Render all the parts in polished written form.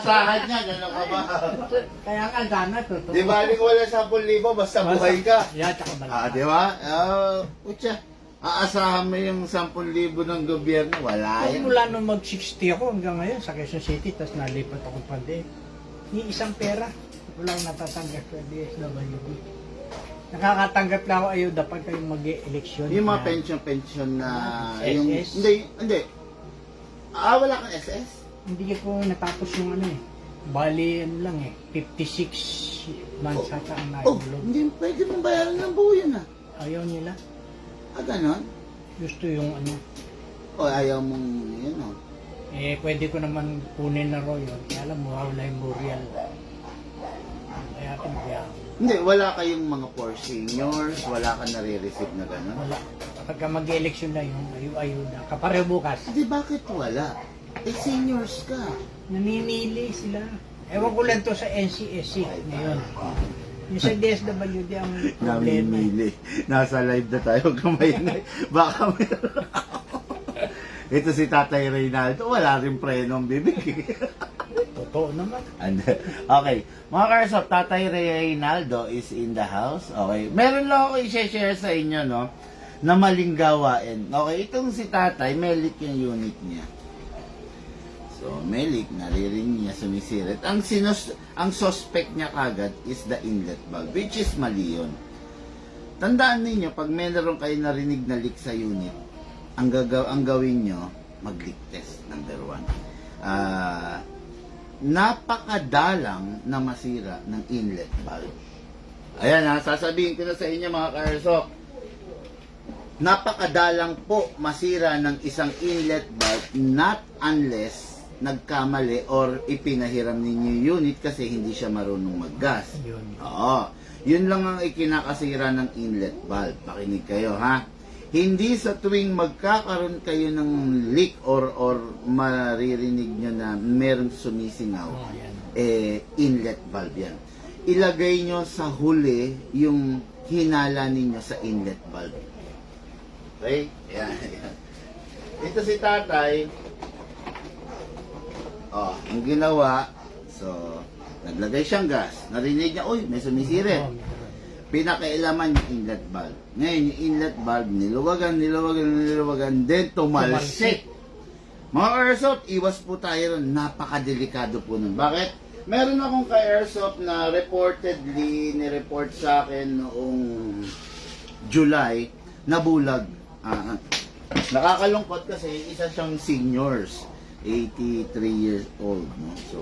Asahan niya, gano'n ka ba? Kaya nga sana totoo. Di ba, wala 10,000 basta buhay ka. Yeah, tsaka bala. Di ba? Putya, aasahan mo yung 10,000 ng gobyerno, wala yan. Mula nung mag-60 ako hanggang ngayon sa Quezon City, tapos nalipat ako pa din. Ni isang pera. Wala akong natatanggap sa DSWD. Nakakatanggap lang ako ayuda pag kayong mag-eleksyon. Yung mga pension na... Yung, SS? hindi. Wala kang SS? Hindi ko natapos yung ano eh. Bali, ano lang eh. 56 months ata ang naibulog. Hindi pwede mong bayaran ng buo yun Ayaw nila. Ganon? Gusto yung ano. Ayaw mong yun Pwede ko naman kunin na raw yun. Kaya alam mo, wala yung burial. Kaya pinagayaan. Hindi, wala kayong mga poor seniors, wala kang nare-receive na gano'n? Wala. Kapag mag-eleksyon na yung ayuda. Kapareho bukas. Hindi, bakit wala? Seniors ka. Namimili sila. Ewan ko lang to sa NCSC ngayon. Yung sa DSWD ang problema. Namimili. Nasa live na tayo, kamay na. Baka meron. Ito si Tatay Reynaldo, wala rin preno ang bibig. Totoo naman. Okay. Mga Karsop, Tatay Reynaldo is in the house. Okay. Meron lang ako i-share sa inyo, no? Na maling gawain. Okay, itong si Tatay, melik yung unit niya. So, melik, naririnig niya, sumisirit. Ang suspect niya kagad is the inlet valve, which is mali yun. Tandaan ninyo, pag meron kayo narinig na leak sa unit, ang gawin nyo, mag-leak test, number 1. Napakadalang na masira ng inlet valve. Ayan sasabihin ko na sa inyo mga Karsok. Napakadalang po masira ng isang inlet valve not unless nagkamali or ipinahiram ninyo unit kasi hindi siya marunong maggas. Yun. Oo. Yun lang ang ikinakasira ng inlet valve. Pakinig kayo ha. Hindi sa tuwing magkakaroon kayo ng leak or maririnig nyo na merong sumisingaw, inlet valve yan. Ilagay nyo sa huli yung hinala ninyo sa inlet valve. Okay? Yan. Ito si Tatay. Ang ginawa, so, naglagay siyang gas. Narinig niya, uy, may sumisirit. Pinakailaman yung inlet valve. Ngayon, yung inlet valve, niluwagan, then tumalsik. Mga airsoft, iwas po tayo ron. Napakadelikado po nun. Bakit? Meron akong ka-airsoft na reportedly, nireport sa akin noong July, nabulag. Nakakalungkot kasi isa siyang seniors, 83 years old. No? So,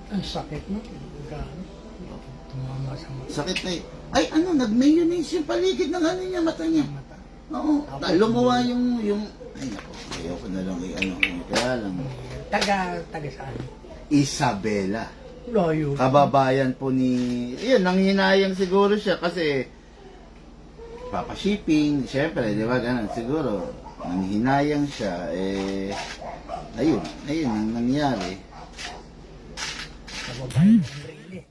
ang sakit no? Tumama sa mata. sakit na ay nag-mayonnaise yung paligid ng ano niya, mata niya. Oo, lumuwa yung ay nako, ayoko na lang kaya lang. Taga saan? Isabela. Layo. Kababayan po ni, yun, nanghinayang siguro siya kasi papa-shipping, syempre, di ba, ganun, siguro, nanghinayang siya, ayun ang nangyari. Kababayan ng Rili.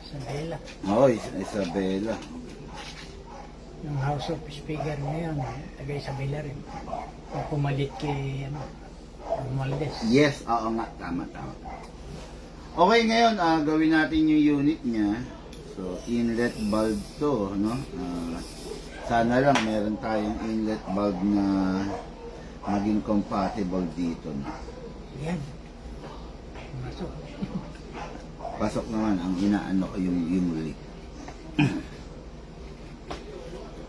Isabela. Oo, Isabela. Yung House of Speaker ngayon, taga Isabela rin. Yung pumalit kay, Romualdez. Yes, oo nga, tama. Okay, ngayon, gawin natin yung unit niya. So, inlet valve to, no? Sana lang meron tayong inlet valve na maging compatible dito, no? Yan. Masok. Pasok naman ang inaano ko yung leak.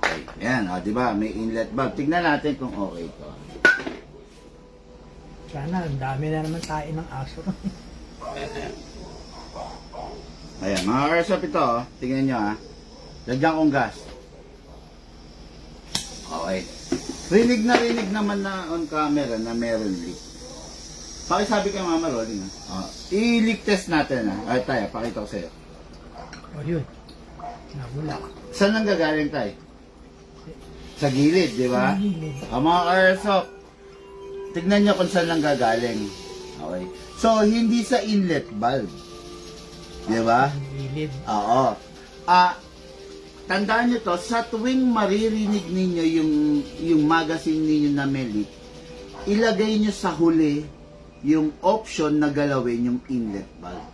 Okay, ayan, di ba? May inlet valve. Tignan natin kung okay to. Sana, ang dami na naman tayo ng aso. Ayan, mga airsoft ito, tingnan nyo lagyan kong gas. Okay. Rinig naman na on camera na meron leak. Pakisabi kay Mama Rolling i-leak test natin Ay tayo, pakita ko sa'yo. Yun. Nabula. Saan nang gagaling tayo? Sa gilid, di ba? Sa gilid. Mga airsoft, tignan nyo kung saan nang gagaling. Okay. So, hindi sa inlet valve. Di ba? Gilid. Oo. Tandaan nyo to, sa tuwing maririnig ninyo yung magazine ninyo na may leak, ilagay nyo sa huli yung option na galawin yung inlet valve.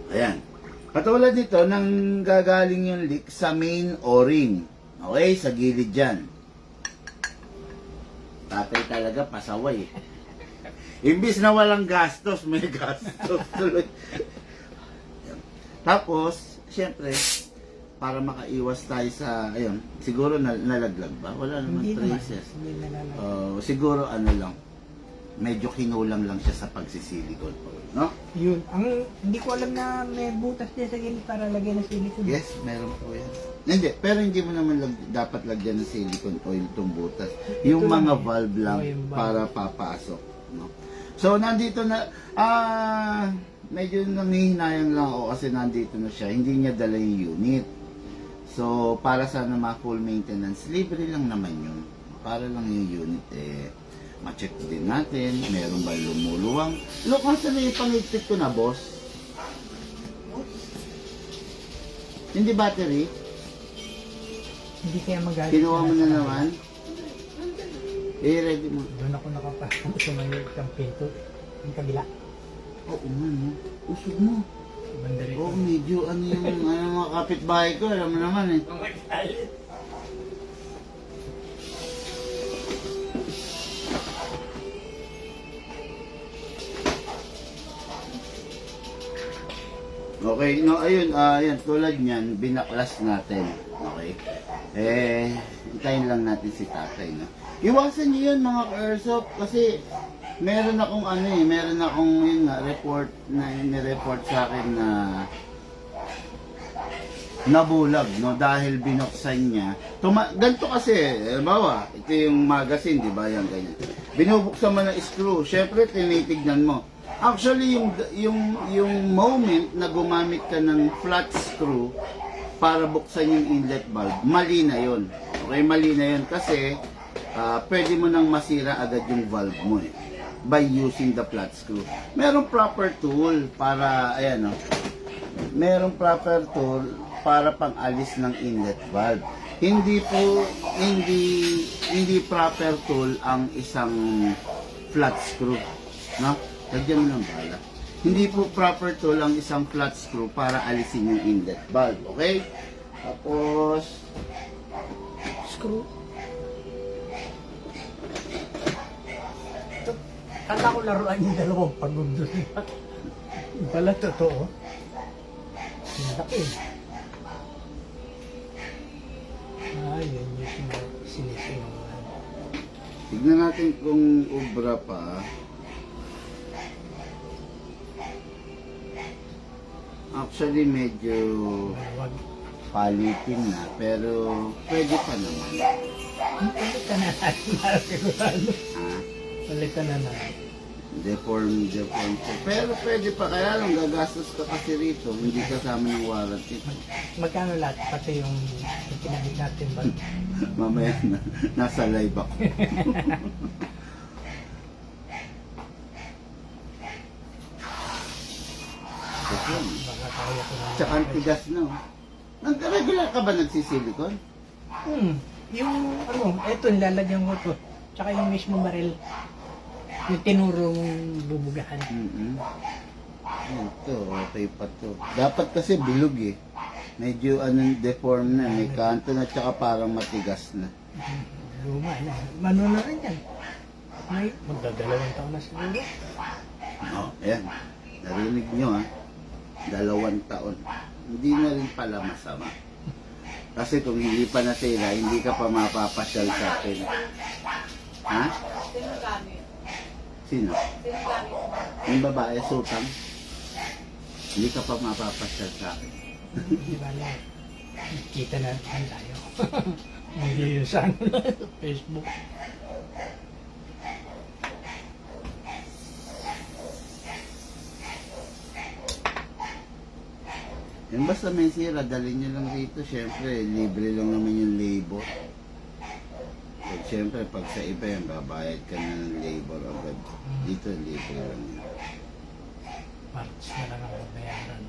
Ayan. Katulad nito, nang gagaling yung leak sa main o-ring. Okay, sa gilid dyan. Tatay talaga pasaway. Imbis na walang gastos, may gastos tuloy. Tapos, syempre, para makaiwas tayo sa, ayun, siguro nalaglag ba? Wala naman Hindi naman. traces. Hindi na naman. Siguro ano lang, medyo kinulang lang siya sa pagsisilikon po, no? Yun. Hindi ko alam na may butas niya sa gilid para lagyan ng silicone. Yes, meron po yan. Hindi, pero hindi mo naman dapat lagyan ng silicone oil itong butas. Yung Ito mga lang eh. valve lang Yung valve. para papasok, no? So, nandito na, medyo nangihinayang lang ako kasi nandito na siya. Hindi niya dala yung unit. So, para sana ma-full maintenance, libre lang naman yun. Para lang yung unit, ma-check din natin. Meron ba lumuluwang? Look, nasa na yung pangigpit ko na, boss? Hindi battery? Hindi kaya magalit. Kinuha mo na naman? Ready mo. Doon ako nakapasok sa may isang pinto. Yung kabila. Oo man, no? Usog mo. Banda rito. Oo, medyo ano yung mga kapitbahay ko, alam mo naman eh. Okay, no, ayun, ayun, tulad niyan, binaklas natin. Okay. Hintayin lang natin si tatay, no? Iwasan niyo yun, mga ka-airsoft, kasi meron akong meron akong yun nga, report na ni-report sa akin na nabulag, no, dahil binuksan niya. Ganito kasi, bawa, ito yung magazine, di ba, yan, ganyan. Binubuksan mo ng screw, syempre tinitignan mo. Actually, yung moment na gumamit ka ng flat screw para buksan yung inlet valve, mali na yun. Okay, mali na yun kasi pwede mo nang masira agad yung valve mo eh, by using the flat screw. Merong proper tool para, ayan o, merong proper tool para pang-alis ng inlet valve. Hindi proper tool ang isang flat screw, no? Lagyan mo ng bala. Hindi po proper tool ang isang flat screw para alisin yung inlet valve, okay? Tapos, Screw. Ito, kala ko laruan yung dalawang pagundos. Yung pala totoo. Ang laki. Yan yung sinisingawan. tignan natin kung ubra pa. Actually, medyo Wag. palitin na, pero pwede pa naman. Palitan na natin. Sigurado. Ha? Palitan na natin. Deform po. Pero pwede pa, kaya lang gagastos ka kasi rito, hindi kasama ng warranty. Magkano lahat? Pati yung pinagit natin ba? Mamaya na, nasa live ako. Baka kaya ko na. Tsaka ang tigas no. Regular ka ba nagsisilikon? Yung eto nilalagyan ko to. Tsaka yung mismo baril. Yung tinurong bubugahan. Ito, okay pa to. Dapat kasi bilog eh. Medyo deform na. May kanto na tsaka parang matigas na. Luma na. Mano na rin yan. May magdadalawang taon na siguro. Ayan. Narinig nyo ha. 2 taon. Hindi na rin pala masama. Kasi kung hindi pa nasira, hindi ka pa mapapasyal sa akin. Ha? Sino gamit? Sino? Sino gamit mo? Yung babae, sutang. Hindi ka pa mapapasyal sa akin. Di ba na? Kita na tayo. Hindi yun sa Facebook. Yung basta may sira, dalhin nyo lang dito. Siyempre, libre lang naman yung labor. So, siyempre, pag sa iba yan, babayad ka na ng labor agad. Dito, libre lang yun. Parts na lang ang bayaran.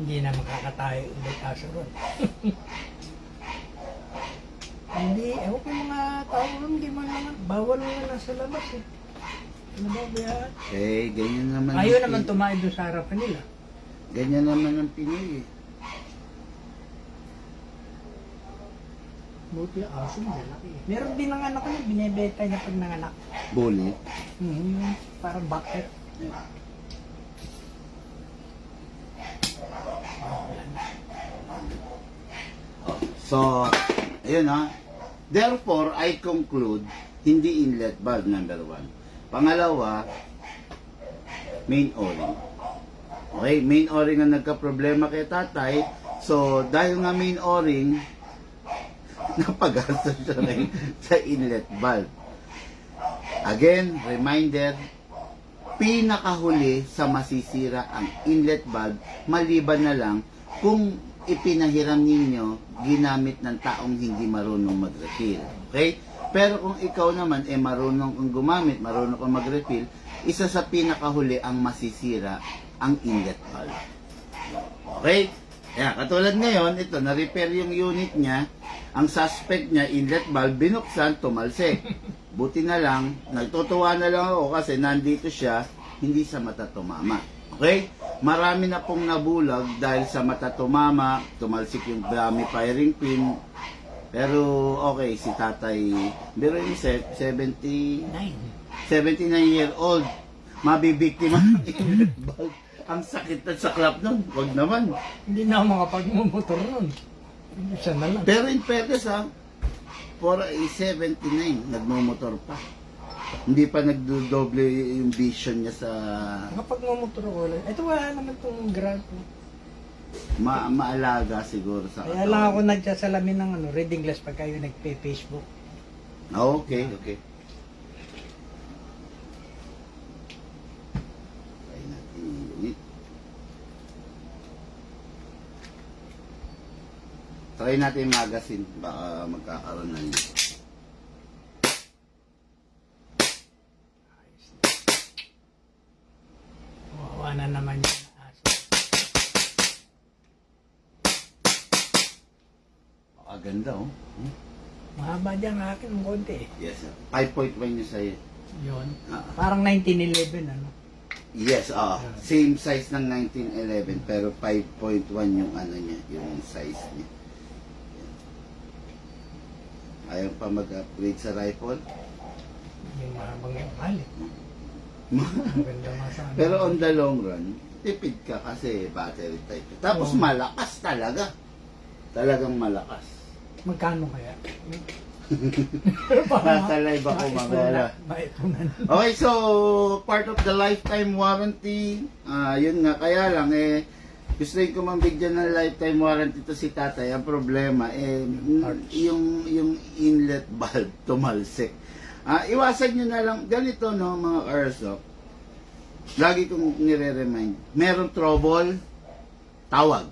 Hindi na makakatayo ulit aso ron. Hindi, ewan ko yung mga tao ron, hindi man lang, bawal na nasa labas eh. Ano ba ba? Eh, ganyan naman. Ayaw ang naman Pin- tumayo doon sa harapan nila. Ganyan naman ang Pinoy eh. Buti aso, malaki. Meron din ng anak ko na binibenta niya pag nanganak. Bully. Yung parang bucket. So, ayun ha. Therefore, I conclude, hindi inlet valve number 1. Pangalawa, main o-ring. Okay, main o-ring ang nagka-problema kay tatay. So, dahil nga main o-ring, napagastos siya rin sa inlet valve. Again, reminder, pinakahuli sa masisira ang inlet valve, maliban na lang kung ipinahiram ninyo ginamit ng taong hindi marunong mag-refill. Okay? Pero kung ikaw naman marunong kang gumamit, marunong kang mag-refill, isa sa pinakahuli ang masisira ang inlet valve. Okay? Kaya katulad ngayon, ito, na-repair yung unit niya, ang suspect niya, inlet valve, binuksan, tumalsik. Buti na lang, nagtutuwa na lang ako kasi nandito siya, hindi sa mata tumama. Okay? Marami na pong nabulag dahil sa mata tumama, tumalsik yung dummy firing pin. Pero okay, si tatay, pero yung 79 year old, mabibiktima ng inlet valve. Ang sakit at saklap nun, wag naman. Hindi na ako makapagmumotor nun. Isa na lang. Pero in fairness ha, for a 79, nagmumotor pa. Hindi pa nagdodoble yung vision niya sa Nakapagmumotor ako lang. Ito wala naman itong grab. maalaga siguro sa Kaya lang ako nagsasalamin ng reading glass pag kayo nagpe-Facebook. Okay, okay. Try natin yung unit. Try natin yung magazine. Baka magkakaroon na yun. Wawa na naman yung aso. Ganda oh. Mahaba dyan ang akin ng konti eh. Yes sir. 5.1 yung sa'yo. Yun. Ah. Parang 1911 ano. Yes, same size ng 1911 pero 5.1 yung ano niya, yung size niya. Yan. Ayaw pa mag-upgrade sa rifle. Yung mahabang yung palit. Ang ganda nga sana. Pero on the long run, tipid ka kasi battery type. Tapos Oo. malakas talaga. Talagang malakas. Magkano kaya? Nasa live ako mamaya. Maipunan. Okay, so part of the lifetime warranty, yun nga, kaya lang gusto ko mambigyan ng lifetime warranty to si tatay. Ang problema yung inlet valve tumalsik. Iwasan nyo na lang ganito no mga airsoft. Lagi kong nire-remind, meron trouble, tawag.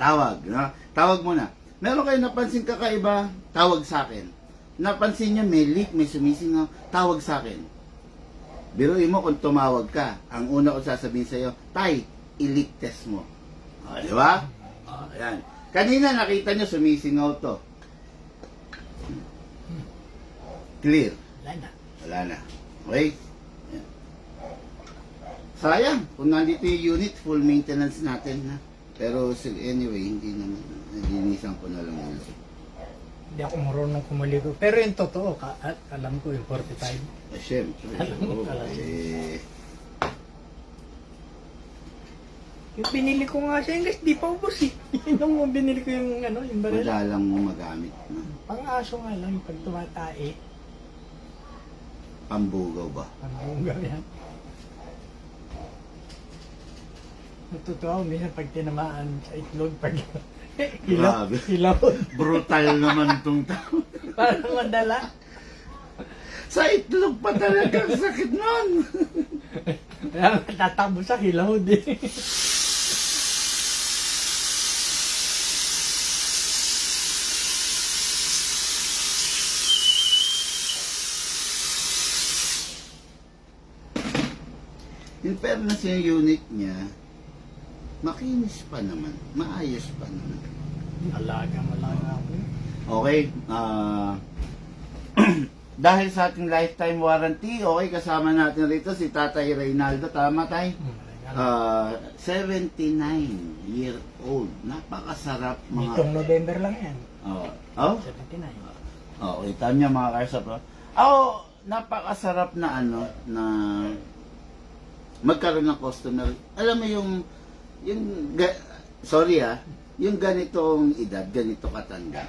Tawag, no? Tawag muna. Meron kayo napansin kakaiba, tawag sa akin. Napansin niya may leak, may sumisingaw, tawag sa akin. Biruin mo kung tumawag ka, ang una ko sasabihin sa iyo, tay, i-leak test mo. Di ba? Ayan. Kanina nakita niyo sumisingaw to. Clear. Wala na. Wala na. Okay? Ayan. Sayang, kung nandito yung unit, full maintenance natin ha. Pero anyway, hindi naman. Nilinisan ko na lang yun. Hindi ako marunong kumaligo. Pero yung totoo, at alam ko yung 45. Siyempre. Alam mo oo, talaga. Yung binili ko nga siya, guys, di pa ubos eh. Yung binili ko yung yung baril. madalang mo magamit. No? Pang-aso nga lang, yung pag tumatae, Pambugaw ba? ang bunga yan. Totoo, minsan pag tinamaan sa itlog, pag Grabe. hilaw, Brutal naman itong tao. para madala. Sa itlog pa talaga, ang sakit nun. Kaya tatakbo sa hilaw din. In fairness yung unit niya, makinis pa naman, maayos pa naman. Alaga ako. Okay, dahil sa ating lifetime warranty, okay, kasama natin rito si Tatay Reynaldo, tama tay? 79-year-old. Napakasarap mga... Itong November lang yan. Oh? 79. Okay, tama niya mga karsap. Ako, napakasarap na na magkaroon ng customer. Alam mo sorry yung ganitong edad, ganito katanda.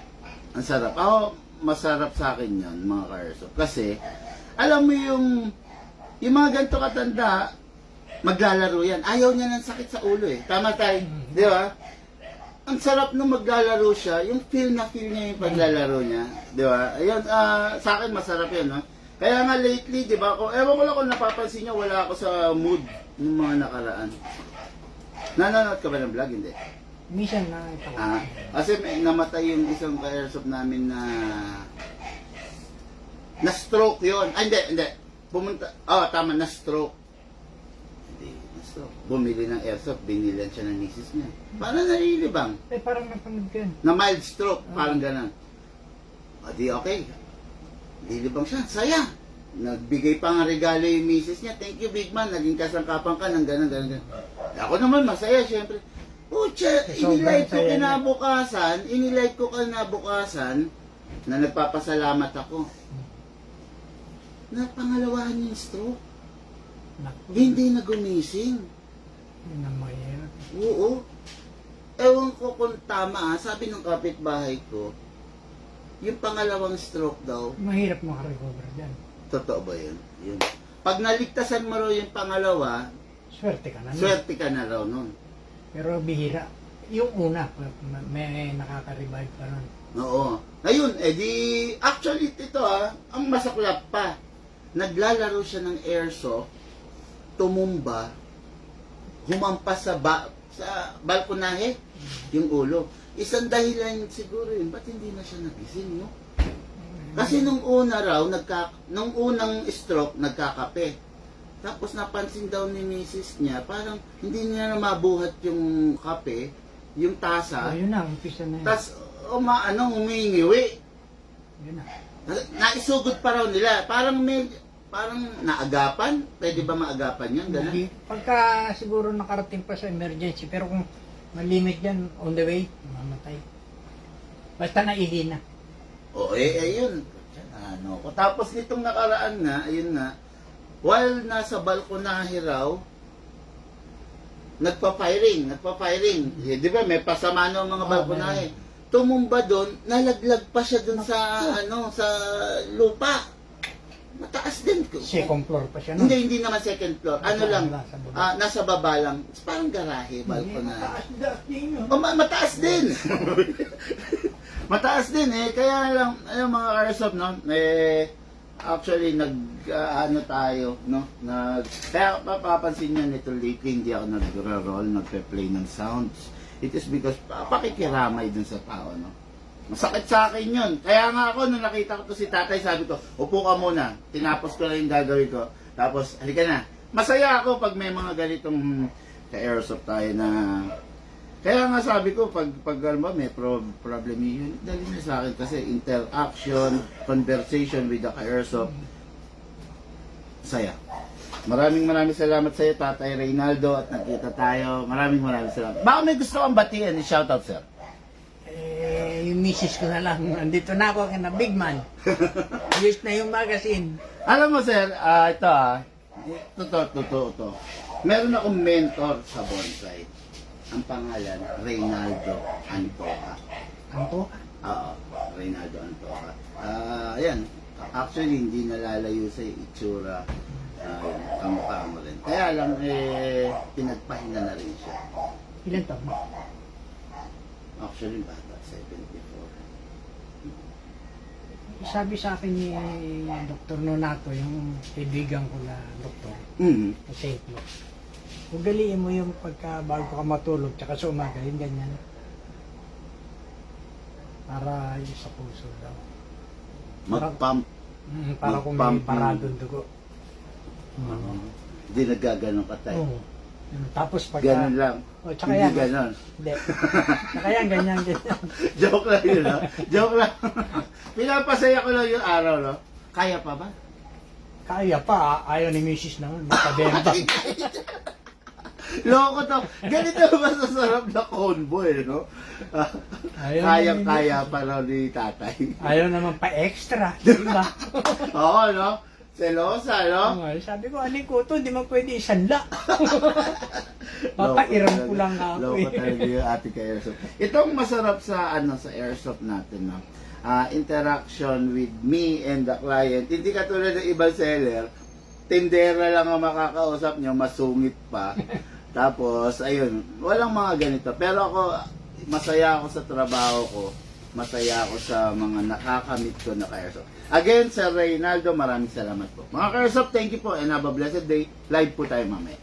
Ang sarap. Ako, masarap sa akin yun, mga karsap. Kasi, alam mo yung mga ganito katanda, maglalaro yan. Ayaw niya ng sakit sa ulo eh. Tama tayo, di ba? Ang sarap nung maglalaro siya, yung feel niya yung paglalaro niya, di ba? Ayun, sa akin masarap yun, no? Kaya nga lately, di ba, ewan ko lang kung napapansin niyo, wala ako sa mood ng mga nakaraan. Nanonood ka ba ng vlog? Hindi. Minsan na ito. Kasi may namatay yung isang ka-airsoft namin na stroke yon. Hindi. Pumunta, tama, na stroke. Bumili ng airsoft, binilan siya ng misis niya. Parang nalilibang. Parang napanood ko yun. Na mild stroke, parang gano'n. Di okay. Nalilibang siya, saya. Nagbigay pa nga regalo yung misis niya. Thank you, big man. Naging kasangkapan ka ng gano'n. Ako naman, masaya, syempre. Pucha, inilight ko kinabukasan na nagpapasalamat ako. Na pangalawahan yung stroke. Hindi na gumising. Yun ang mahirap. Oo. Ewan ko kung tama sabi ng kapitbahay ko, yung pangalawang stroke daw, Mahirap makarecover dyan. totoo ba yun? Yun. Pag naligtasan mo raw yung pangalawa, Swerte ka na. swerte ka na raw nun. Pero bihira. Yung una, may nakaka-revive pa nun. Oo. Ngayon, actually ito ang masaklap pa. Naglalaro siya ng airsoft, tumumba, humampas sa balkonahe, yung ulo. Isang dahilan siguro yun, ba't hindi na siya nagising, no? Kasi nung unang stroke, nagkakape. Tapos napansin daw ni misis niya, parang hindi niya na mabuhat yung kape, yung tasa. Yun na, umpisa na yun. Tapos, humingiwi. Yun na. Naisugod pa raw nila. Parang naagapan. Pwede ba maagapan yan? Ganun? Hindi. Pagka siguro nakarating pa sa emergency, pero kung malimit yan, on the way, mamatay. Basta naihina. Ayun. Tapos nitong nakaraan nga, ayun nga, while nasa balkonahe raw, nagpa-firing. Di ba, may pasama ng mga balkonahe. Tumumba doon, nalaglag pa siya doon sa lupa. Mataas din ko. Second floor pa siya nun. Hindi naman second floor. Nasa baba lang. Parang garahe, balkonahe. Mataas din yun. Mataas din. Mataas din kaya lang mga karsop, no? Actually tayo, no? Kaya papapansin niyo nito lately hindi ako nagro-roll, nagpe-play ng sounds. It is because pakikiramay dun sa tao, no? Masakit sa akin yun. Kaya nga ako, nung nakita ko to si tatay, sabi ko, upo ka muna. Tinapos ko lang yung gagawin ko. Tapos, halika na. Masaya ako pag may mga ganitong ka-airsoft tayo na... Kaya nga sabi ko, pag may problem yun, dali niya sa akin kasi interaction, conversation with the ka-airsoft, saya. Maraming salamat sa iyo, Tatay Reynaldo, at nakita tayo. Maraming salamat. Baka may gusto kang batiin, shoutout, sir. Yung misis ko na lang. Andito na ako na big man. Use na yung magazine. Alam mo, sir, totoo. Meron akong mentor sa bonsai. Ang pangalan, Reynaldo Antoca. Anto? Oo, Reynaldo Antoca. Ayan, actually, hindi nalalayo sa itsura. Kamukha mo rin. Kaya lang, pinagpahinga na rin siya. Ilan taon? Actually, bata, 74. Sabi sa akin ni Dr. Nonato, yung kaibigan ko na doktor, sa St. Luke's. Ugaliin mo yung bago ka matulog, tsaka sa umaga, yung ganyan. Para yung sa puso daw. Mag-pump. Para kung may paradong dugo. Hindi nagaganon ka tayo. Oo. Tapos pag... Ganun lang. Oh, tsaka Hindi yan. ganon. Hindi. Tsaka yan, ganyan. Joke lang yun, no? Joke lang. Pinapasaya ko lang yung araw, no? Kaya pa ba? Kaya pa, ayaw ni Mrs. naman, makabenta. Loko to. Ganito ba sa sarap na combo, eh, no? Ayaw Kaya-kaya pa raw ni tatay. Ayaw naman pa extra, di ba? Oo, no? Selosa, no? Sabi ko, aling ko to, di man pwede isanla. Papairam ko lang ako Loko talaga yung ate ka airsoft. Itong masarap sa sa airsoft natin, no? Interaction with me and the client. Hindi katulad ng ibang seller, tindera lang ang makakausap nyo, masungit pa. Tapos, ayun, walang mga ganito. Pero ako, masaya ako sa trabaho ko. Masaya ako sa mga nakakamit ko na ka-airsoft. Again, Sir Reynaldo, maraming salamat po. Mga ka-airsoft, thank you po and have a blessed day. Live po tayo mamaya.